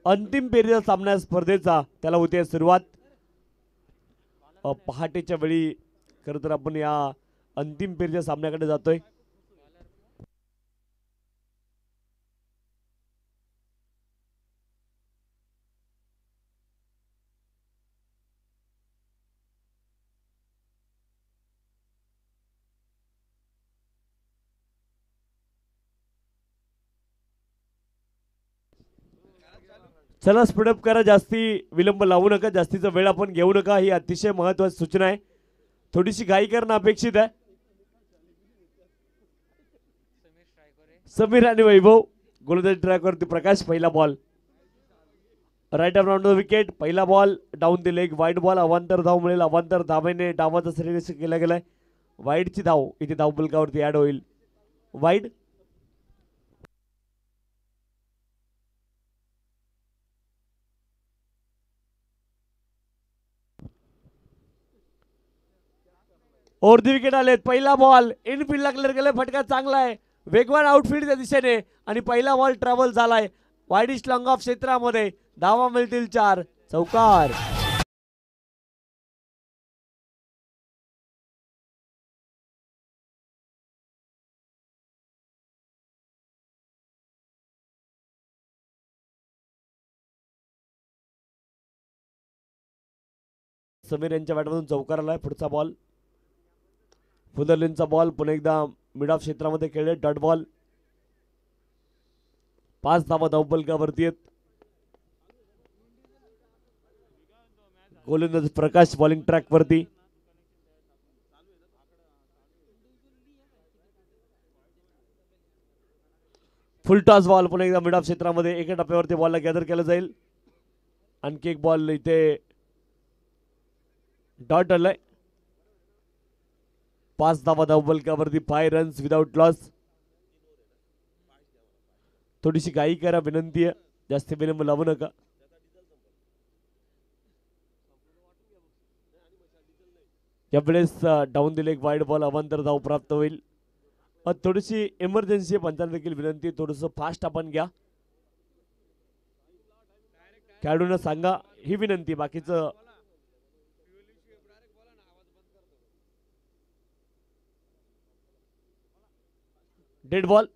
अंतिम फेरीचा सामना स्पर्धेचा त्याला होते सुरुवात. पहाटेच्या वेळी खरं तर आपण या अंतिम फेरीच्या सामन्याकडे जातोय. चला स्पीडअप करा, जास्ती विलंब लावू नका, जास्तीचा वेळ आपण घेऊ नका, ही अतिशय महत्वाची सूचना आहे. थोडीशी घाई करणं अपेक्षित आहे. समीर आणि वैभव गोलंदाजी ट्रॅकवरती. प्रकाश पहिला ball right up round the wicket. पहिला ball down the leg, wide ball. अवांतर धाव मिळेल. अवांतर धावेने डावाचा श्रेयस्कर केला गेलाय. वाईडची धाव इथे धावफलकावरती ऍड होईल. वाईड. ओव्हर द विकेट आलेत. पहिला बॉल इनफिल्डला क्लिअर केलाय. फटका चांगला आहे, वेगवान आउटफील्डच्या दिशेने आणि पहिला बॉल ट्रॅव्हल झालाय वाईडिश लॉंग ऑफ क्षेत्रामध्ये. धावा मिळतील 4. चौकार. समीर यांच्या बॅटमधून चौकार आलाय. पुढचा बॉल फुदरलिनचा बॉल पुन्हा एकदा मिड ऑफ क्षेत्रामध्ये खेळले. Dot ball. 5 धावा धावफलकावरती आहेत. गोलंदाज प्रकाश बॉलिंग ट्रॅक वरती. फुल टॉस बॉल पुन्हा एकदा मिड ऑफ क्षेत्रामध्ये. एका टप्प्यावरती बॉलला गॅदर केलं जाईल. आणखी एक बॉल इथे डॉट आलाय. 5 धावा धावफलकावरती. 5 रन्स विदाउट लॉस. थोडीशी घाई करा विनंती आहे, जास्त विलंब लावू नका. यावेळेस डाऊन दिले एक वाईड बॉल. अवांतर धाव प्राप्त होईल. थोडीशी इमर्जन्सी पंचांना देखील विनंती, थोडस फास्ट आपण घ्या. खेळाडूंना सांगा ही विनंती. बाकीचं डेड बॉल.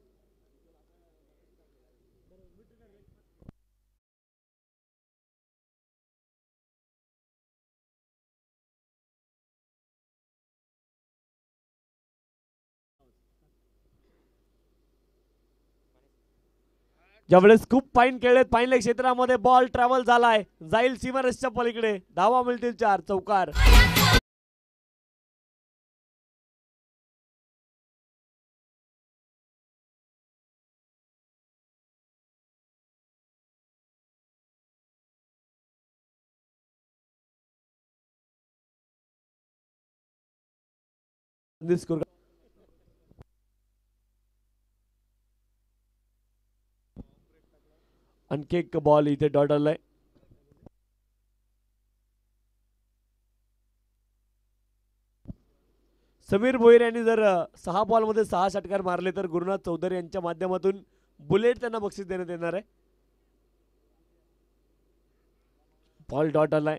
ज्यावेळेस खूप फाईन खेळलेत फाईन क्षेत्रामध्ये बॉल ट्रॅव्हल झालाय, जाईल सीमारेषच्या पलीकडे. धावा मिळतील 4. चौकार. आणखी एक बॉल इथे डॉट आलाय. समीर भोईर यांनी जर 6 बॉलमध्ये 6 षटकार मारले तर गुरुनाथ चौधरी यांच्या माध्यमातून बुलेट त्यांना बक्षीस देण्यात येणार आहे. बॉल डॉट आलाय.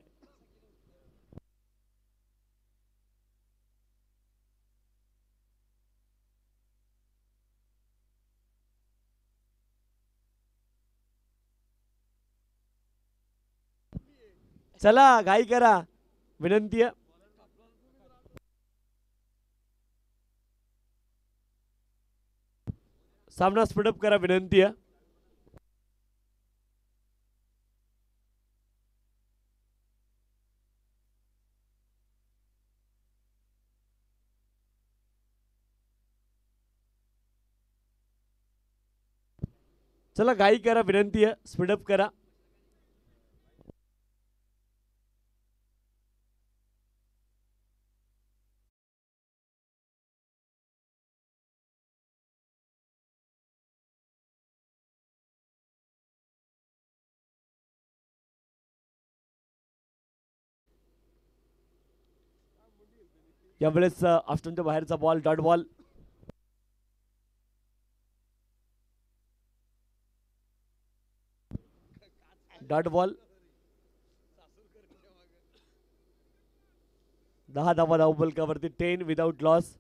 चला घाई करा विनंती आहे. सामना स्पीडअप करा विनंती आहे. चला घाई करा विनंती आहे, स्पीडअप करा. यावेळेस ऑप्शनच्या बाहेरचा ball dot ball. Dot ball. 10 धावा धावफलकावरती 10 विदाउट लॉस.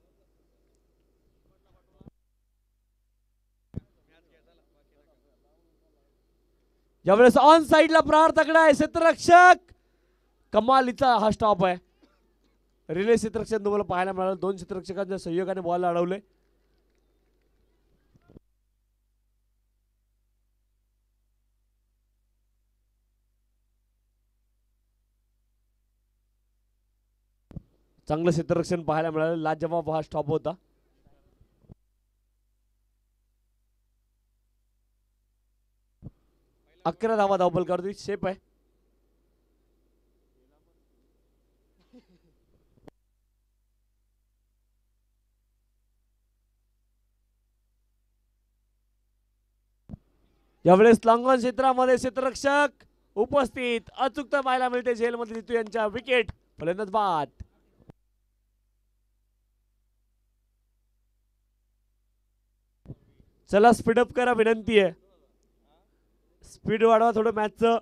यावेळेस ऑन साइडला प्रहार तगडा आहे. क्षेत्ररक्षक कमालीचा हा स्टॉप आहे. रिले क्षेत्ररक्षक तुम्हाला पाहायला मिळालं. 2 क्षेत्ररक्षकांच्या सहयोगाने बॉल अडवले. चांगलं क्षेत्ररक्षण पाहायला मिळालं. लाजवाब हा स्टॉप होता. अकरा धावा धावफलकावरती शेप आहे. यावेळेस लॉंगॉन क्षेत्रामध्ये क्षेत्ररक्षक उपस्थित. अचूकता पाहायला मिळते झेलमध्ये जितू यांच्या. विकेट. फलंदाज बाद. चला स्पीडअप करा विनंती आहे. स्पीड वाढवा थोडं मॅचचं.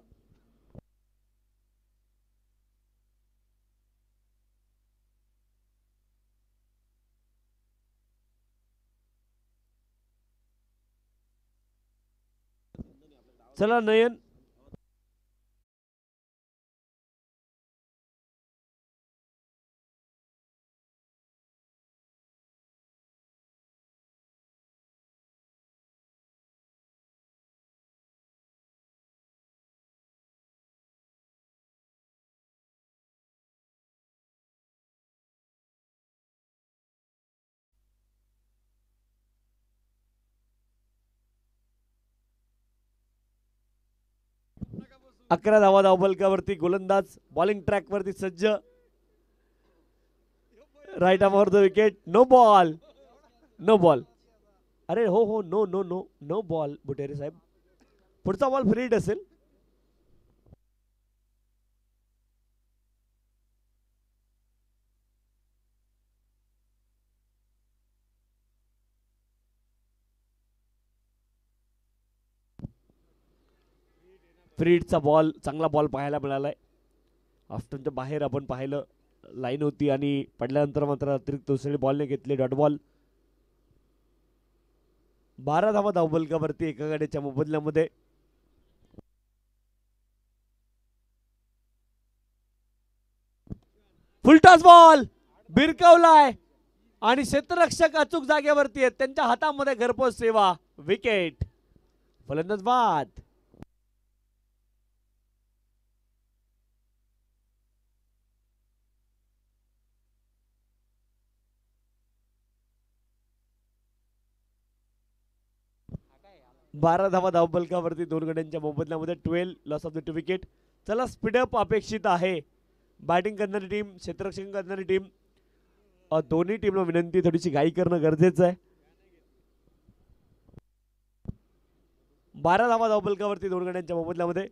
चला नयन. अकरा धावा धावफलकावरती गोलंदाज बॉलिंग ट्रॅक वरती सज्ज. राईट आर्मवर the wicket. No ball. No ball. अरे हो हो no no no no ball बुटेरे साहेब. पुढचा बॉल फ्री हिट असेल. फ्री हिटचा बॉल. चांगला बॉल पाहायला मिळालाय. आफ्टरच्या बाहेर आपण पाहिलं लाईन होती आणि पडल्यानंतर मात्र अतिरिक्त दुसरे बॉलने घेतले. Dot ball. 12 धावा धावफलकावरती एका गाडीच्या मोबदल्यामध्ये. फुलटॉस बॉल भिरकवलाय आणि क्षेत्ररक्षक अचूक जागेवरती आहेत. त्यांच्या हातामध्ये घरपोच सेवा. विकेट. फलंदाज बाद. बारा धावा धावफलकावरती 2 गड्यांच्या मोबदल्यामध्ये 12 लॉस ऑफ द 2 विकेट. चला स्पीडअप अपेक्षित आहे. बॅटिंग करणारी टीम, क्षेत्ररक्षण करणारी टीम, दोन्ही टीमला विनंती थोडीशी घाई करणं गरजेचं आहे. 12 धावा धावफलकावरती 2 गड्यांच्या मोबदल्यामध्ये.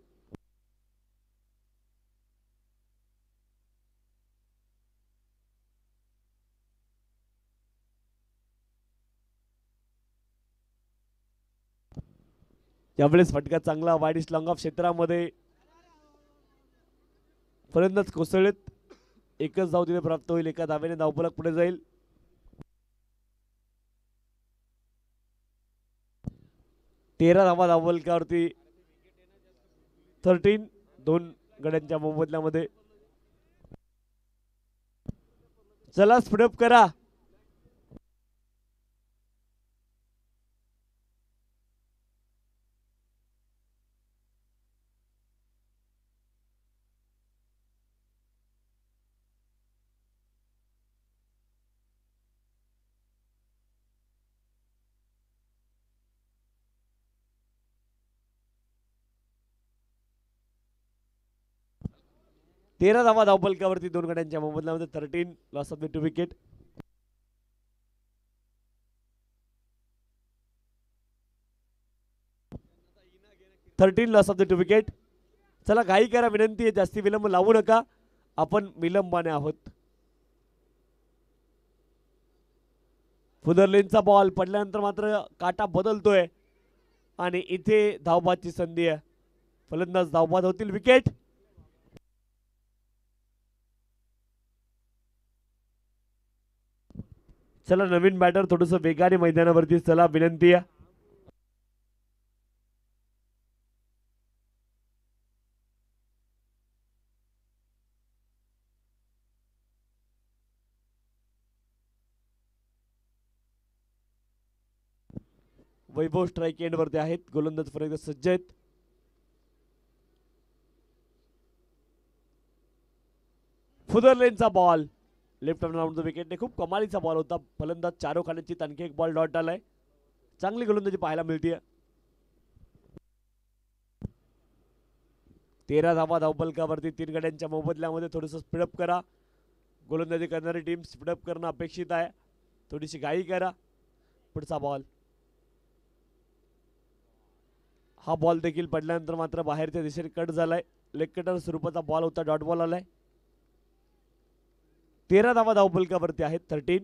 यावेळेस फटका चांगला वाईड लॉंग ऑफ क्षेत्रामध्ये. फलंदाज कोसळलेत. एकच धाव तिथे प्राप्त होईल. एका धावेने धावफलक पुढे जाईल. तेरा धावा धावफलकावरती 13. 2 गड्यांच्या मोबदल्यामध्ये. चला स्पीडअप करा. तेरा धावा धावफलकावरती 2 गड्यांच्या मोबदल्यामध्ये. 13 loss of the 2 wicket. Loss of the 2 wicket. चला घाई करा विनंती आहे. जास्ती विलंब लावू नका. आपण विलंबाने आहोत. फुदरलेनचा बॉल पडल्यानंतर मात्र काटा बदलतोय आणि इथे धावबादची संधी आहे. फलंदाज धावबाद होतील. विकेट. चला नवीन बॅटर थोडस वेगाने मैदानावरती चला, विनंती आहे. वैभव स्ट्राईक एंड वरती आहेत. गोलंदाज परत सज्ज आहेत. फुदरलेनचा बॉल लेफ्ट राऊंड विकेटने खूप कमालीचा बॉल होता. फलंदाज चारो खाण्याची आणखी एक बॉल डॉट आलाय. चांगली गोलंदाजी पाहायला मिळते. 13 धावा धावफलकावरती 3 गड्यांच्या मोबदल्यामध्ये. थोडंसं स्पीडअप करा. गोलंदाजी करणारी टीम स्पीडअप करणं अपेक्षित आहे. थोडीशी घाई करा. पुढचा बॉल. हा बॉल देखील पडल्यानंतर मात्र बाहेरच्या दिशेने कट झालाय. लेग कटर स्वरूपाचा बॉल होता. डॉट बॉल आलाय. 13 धावा धावफलकावरती आहेत. 13.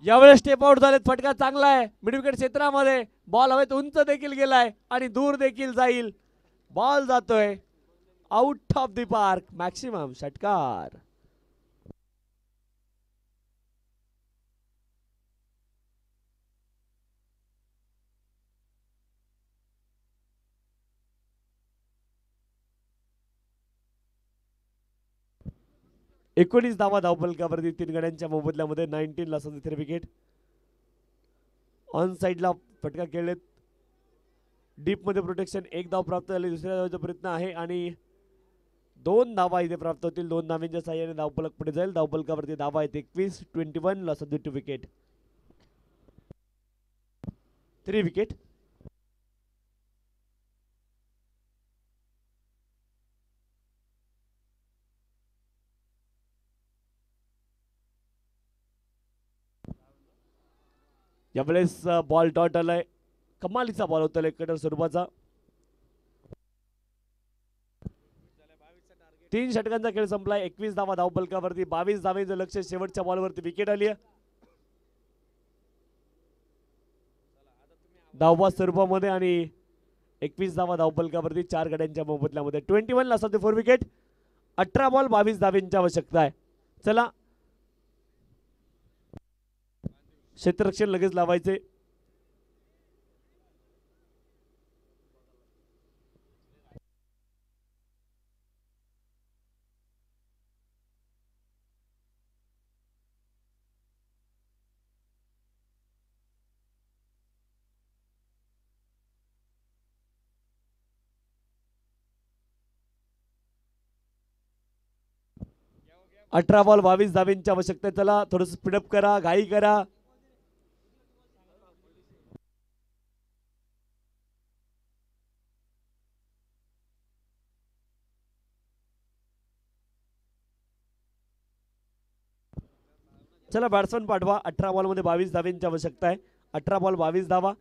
यावेळेस स्टेप आउट झालेत. फटका चांगला आहे मिड विकेट क्षेत्रामध्ये. बॉल हवेत उंच देखील गेलाय आणि दूर देखील जाईल. बॉल जातोय out of the park. Maximum षटकार. एकोणीस धावा धावफलकावरती 3 गड्यांच्या मोबदल्यामध्ये. 19 ला तिथे विकेट. ऑन साइडला फटका खेळलेत. डीप मध्ये प्रोटेक्शन. 1 धाव प्राप्त झाली. दुसऱ्या धावेचा प्रयत्न आहे आणि 2 धावा इथे प्राप्त होतील. 2 धावांच्या साह्याने धावफलक पुढे जाईल. धावफलकावरती धावा आहेत 21. 21 ला सध्या विकेट. 3 विकेट. यावेळेस बॉल डॉट आलाय. कमालीचा बॉल होता लेग कटर स्वरूपाचा. 3 षटकांचा खेळ संपलाय. 21 धावा धावफलकावरती. 22 धावांचं लक्ष. शेवटच्या बॉलवरती विकेट आली आहे. धावबा स्वरूपामध्ये आणि 21 धावा धावफलकावरती 4 गड्यांच्या मोबदल्यामध्ये. 21 ला 4 विकेट. 18 बॉल 22 धावांची आवश्यकता आहे. चला क्षेत्ररक्षण लगेच लावायचे. अठरा बॉल 22 धावांची आवश्यकता. चला थोडस स्पीडअप करा. घाई करा. चला बॅट्समन पाठवा. 18 बॉल मध्ये 22 धावांची आवश्यकता आहे. 18 बॉल 22 धावा.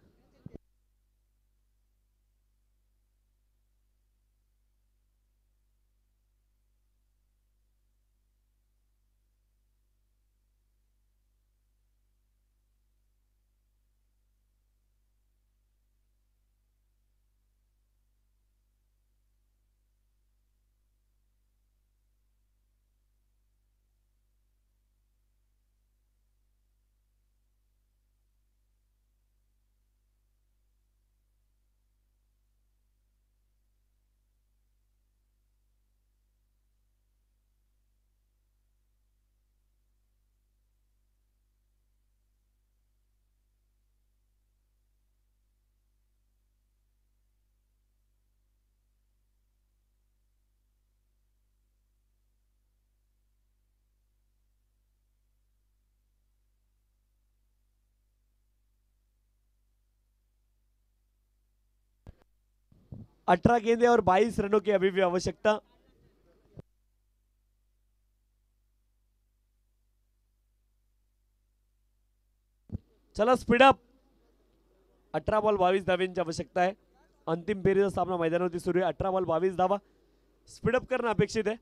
अठारह गेंदे और 22 रनों की अभी भी आवश्यकता. चला स्पीडअप. 18 बॉल 22 धावांची आवश्यकता आहे. अंतिम फेरीचा सामना मैदानावरती सुरू आहे. 18 बॉल 22 धावा. स्पीडअप करणं अपेक्षित आहे.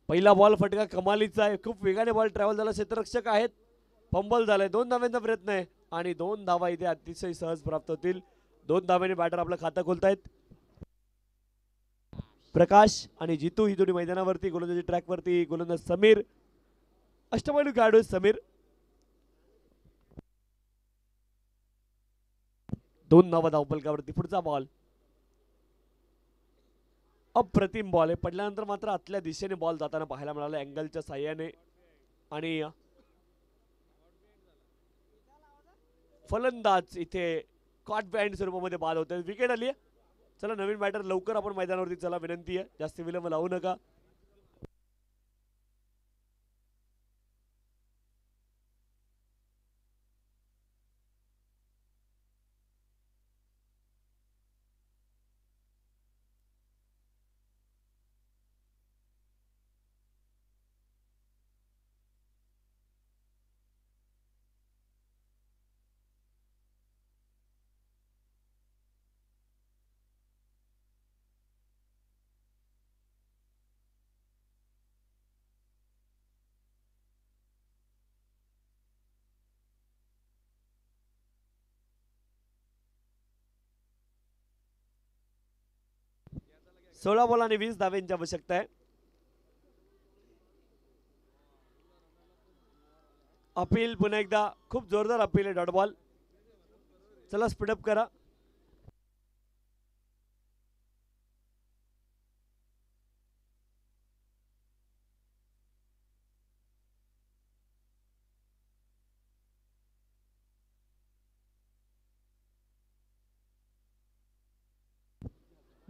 पहिला बॉल फटका कमालीचा आहे. खूप वेगाने बॉल ट्रॅव्हल झाला. क्षेत्ररक्षक आहेत. फंबल झालाय. 2 धावांचा प्रयत्न आहे आणि 2 धावा इथे अतिशय सहज प्राप्त होतील. 2 धावांनी बॅटर आपलं खातं खोलतायत. प्रकाश आणि जितू ही दोन्ही मैदानावरती. गोलंदाजी ट्रॅकवरती गोलंदाज समीर. अष्टपैलू खेळाडू समीर. 2 धावा धावफलकावरती. पुढचा बॉल अप्रतिम बॉल आहे. पडल्यानंतर मात्र आतल्या दिशेने बॉल जाताना पाहायला मिळाला अँगलच्या साह्याने आणि फलंदाज इथे कॉट बँड स्वरूपामध्ये बाद होते. विकेट आली आहे. चला नवीन बॅटर लवकर आपण मैदानावरती चला. विनंती आहे जास्त विलंब लावू नका. सोळा बॉल आणि 20 धाव्यांची आवश्यकता आहे. अपील पुन्हा एकदा खूप जोरदार अपील आहे. Dot ball. चला स्पीडअप करा.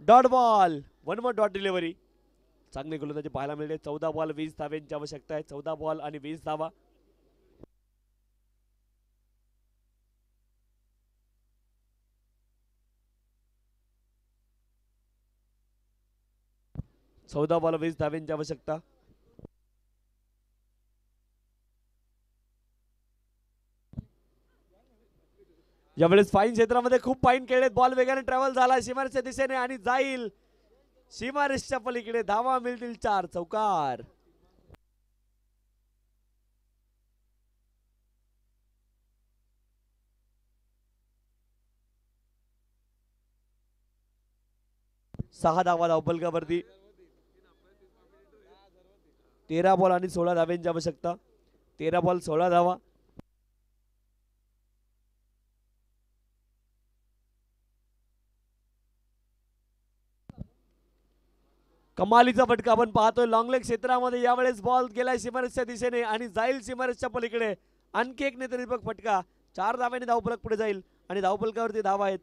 Dot ball. 1 more dot delivery. चांगली गोलंदाजी पाहायला मिळते. 14 बॉल 20 धाव्यांची आवश्यकता आहे. 14 बॉल आणि 20 धावा. चौदा बॉल 20 धाव्यांची आवश्यकता. यावेळेस फाईन क्षेत्रामध्ये खूप फाईन खेळलेत. बॉल वेगाने ट्रॅव्हल झाला सीमारेषच्या दिशेने आणि जाईल सीमारेषच्या पलीकडे. धावा मिळतील 4. चौकार. सहा धावा धावफलकावरती. 13 बॉल आणि 16 धाव्यांची आवश्यकता. 13 बॉल 16 धावा. कमालीचा फटका आपण पाहतोय लॉंग लेग क्षेत्रामध्ये. यावेळेस बॉल गेलाय सीमारेषच्या दिशेने आणि जाईल सीमारेषच्या पलीकडे. आणखी एक नेत्रदीपक फटका. 4 धाव्याने धावफलक पुढे जाईल आणि धावफलकावरती धावा आहेत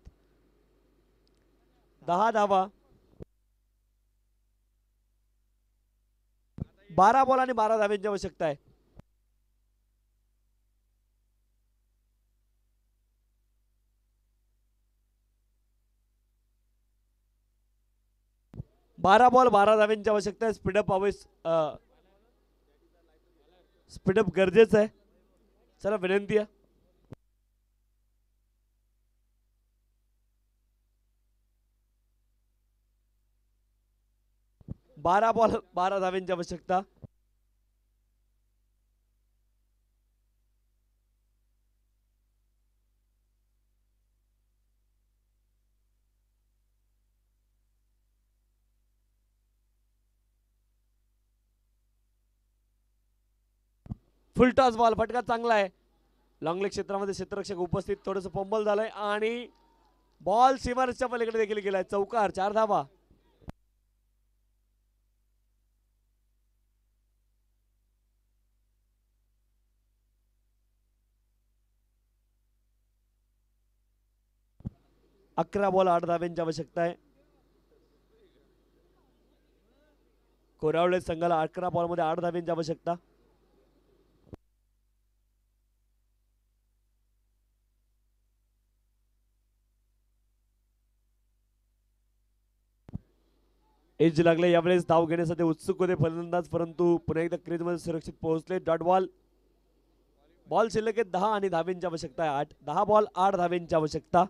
10 धावा. 12 बॉल आणि 12 धाव्यांची आवश्यकता आहे. 12 बॉल 12 धाव्यांची आवश्यकता आहे. स्पीडअप हवे. स्पीडअप गरजेचं आहे. चला विनंती आहे. 12 बॉल 12 धाव्यांची आवश्यकता. फुल टॉस बॉल. फटका चांगला आहे. लॉंग लेग क्षेत्रामध्ये क्षेत्ररक्षक उपस्थित. थोडंसं पंबल झालंय आणि बॉल सीमारेषच्या पलीकडे देखील गेलाय. चौकार. 4 धावा. अकरा बॉल 8 धाव्यांची आवश्यकता आहे. कोरावळे संघाला 11 बॉलमध्ये 8 धाव्यांची आवश्यकता. एज लागले यावेळेस धाव घेण्यासाठी उत्सुक होते फलंदाज, परंतु पुन्हा एकदा क्रीजमध्ये सुरक्षित पोहोचले. Dot ball. बॉल शिल्लक आहे 10 आणि धावेंची आवश्यकता आहे 8. 10 बॉल 8 धावेंची आवश्यकता.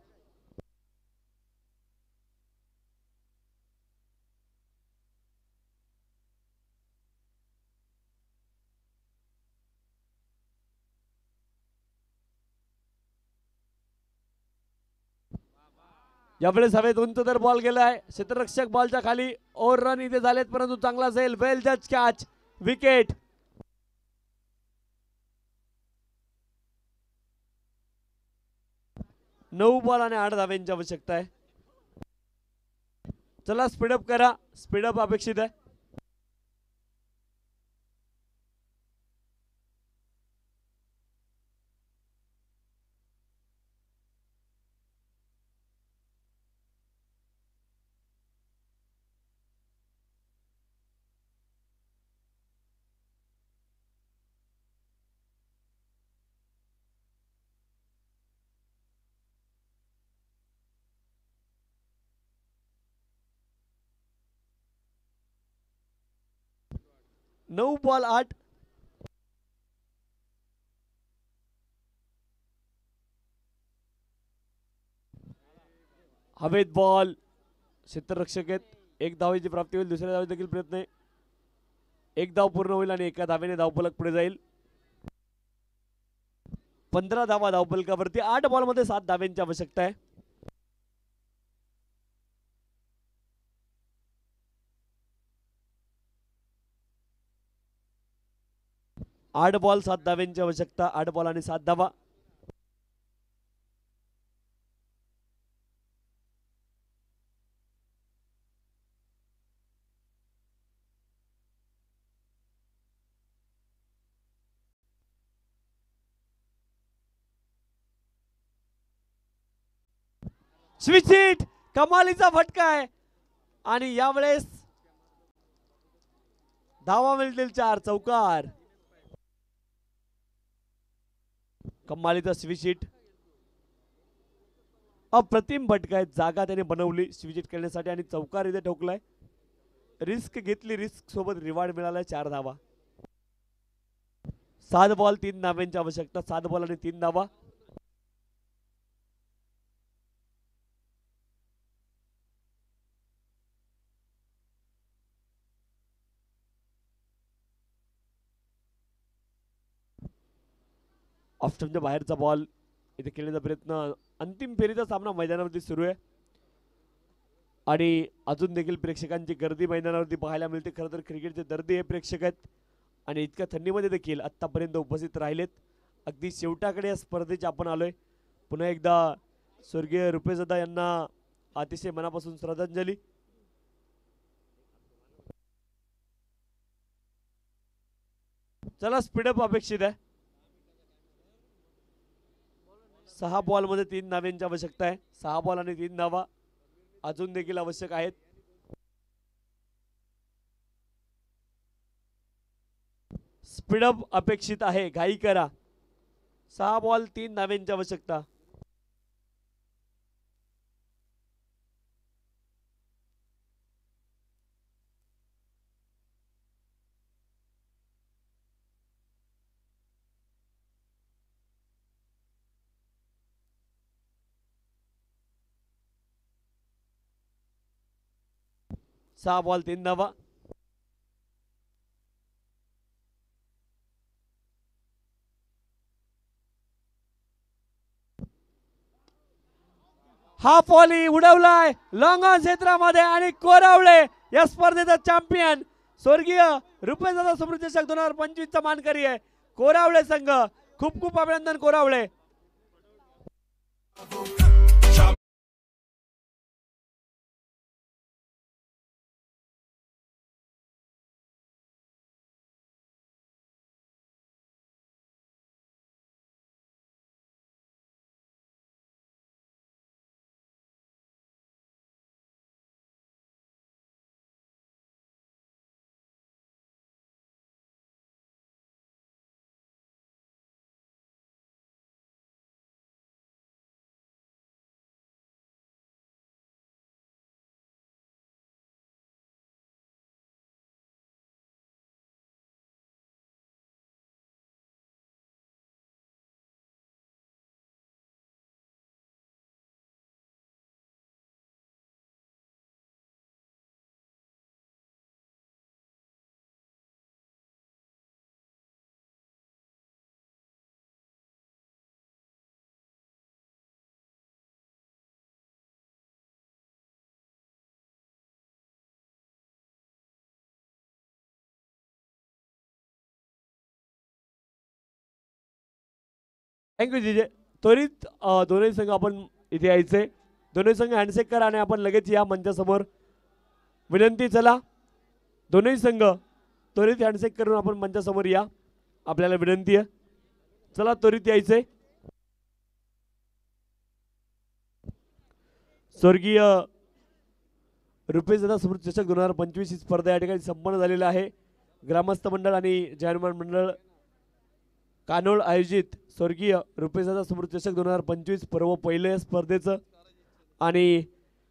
यावेळेस हवेत उंच तर बॉल गेलाय. क्षेत्ररक्षक बॉलच्या खाली. ओव्हर रन इथे झालेत, परंतु चांगला असेल. वेल जज कॅच. विकेट. नऊ बॉल आणि 8 धावेंची आवश्यकता आहे. चला स्पीडअप करा. स्पीडअप अपेक्षित आहे. नऊ बॉल 8. हवेत बॉल. क्षेत्ररक्षक आहेत. एक धावेची प्राप्ती होईल. दुसऱ्या धावेत देखील प्रयत्न आहे. एक धाव पूर्ण होईल आणि एका धावेने धावफलक पुढे जाईल. 15 धावा धावफलकावरती. 8 बॉल मध्ये 7 धावेंची आवश्यकता आहे. 8 बॉल 7 धावेंची आवश्यकता. 8 बॉल आणि 7 धावा. Switch hit. कमालीचा फटका आहे आणि यावेळेस धावा मिळतील 4. चौकार. कमालीचा स्विच हिट. अप्रतिम फटका आहे. जागा त्याने बनवली स्विच हिट करण्यासाठी आणि चौकार इथे ठोकलाय. रिस्क घेतली. रिस्क सोबत रिवॉर्ड मिळालाय. 4 धावा. 7 बॉल 3 धाव्यांची आवश्यकता. 7 बॉल आणि 3 धावा. ऑफस्टंपच्या बाहेरचा बॉल इथे खेळण्याचा प्रयत्न. अंतिम फेरीचा सामना मैदानावरती सुरू आहे आणि अजून देखील प्रेक्षकांची गर्दी मैदानावरती पाहायला मिळते. खरं तर क्रिकेटचे दर्दी हे प्रेक्षक आहेत आणि इतक्या थंडीमध्ये देखील आतापर्यंत उपस्थित राहिलेत. अगदी शेवटाकडे या स्पर्धेचे आपण आलोय. पुन्हा एकदा स्वर्गीय रुपेशदादा यांना अतिशय मनापासून श्रद्धांजली. चला स्पीडअप अपेक्षित आहे. 6 बॉल मध्ये 3 धाव्यांची आवश्यकता आहे. 6 बॉल आणि 3 धावा अजून देखील आवश्यक आहेत. स्पीडअप अपेक्षित आहे. घाई करा. 6 बॉल 3 धाव्यांची आवश्यकता. सहा बॉल 3 धावा. हा फॉली उडवलाय लॉंग ऑन क्षेत्रामध्ये आणि कोरावळे या स्पर्धेचा चॅम्पियन स्वर्गीय रुपेशदादा स्मृतिचषक 2025 चा मानकरी आहे कोरावळे संघ. खूप खूप अभिनंदन कोरावळे. थँक्यू जीजे. त्वरित दोन्ही संघ आपण इथे यायचे. दोन्ही संघ हँडशेक करा आणि आपण लगेच या मंचासमोर. विनंती, चला दोन्ही संघ त्वरित हँडशेक करून आपण मंचासमोर या. आपल्याला विनंती आहे, चला त्वरित यायचे. स्वर्गीय रुपेश दादा स्मृती चषक 2025 ही स्पर्धा या ठिकाणी संपन्न झालेली आहे. ग्रामस्थ मंडळ आणि जायमान मंडळ कानोळ आयोजित स्वर्गीय रुपेश दादा स्मृती चषक 2025 पर्व पहिल्या स्पर्धेचं आणि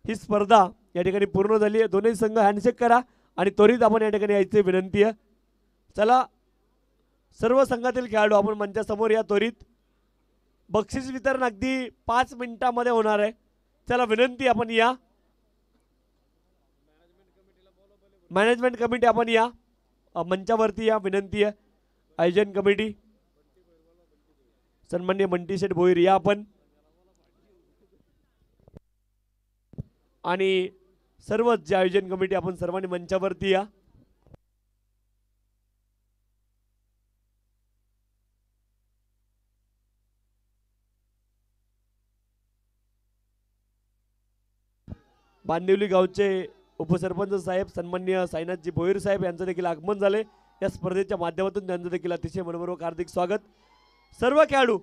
ही स्पर्धा या ठिकाणी पूर्ण झाली आहे. दोन्ही संघ हँडशेक करा आणि त्वरित आपण या ठिकाणी यायचे विनंती आहे. चला सर्व संघातील खेळाडू आपण मंचासमोर या. त्वरित बक्षीस वितरण अगदी 5 मिनिटांमध्ये होणार आहे. चला विनंती, आपण या. मॅनेजमेंट कमिटी आपण या मंचावरती या. विनंती आहे. आयोजन कमिटी सन्माननीय मंटी शेठ भोईर या आपण. आणि सर्वच जे आयोजन कमिटी आपण सर्वांनी मंचावरती या. बांदिवली गावचे उपसरपंच साहेब सन्माननीय साईनाथजी भोईर साहेब यांचं देखील आगमन झाले. या स्पर्धेच्या माध्यमातून त्यांचं देखील अतिशय मनपूर्वक हार्दिक स्वागत. सर्व खेळाडू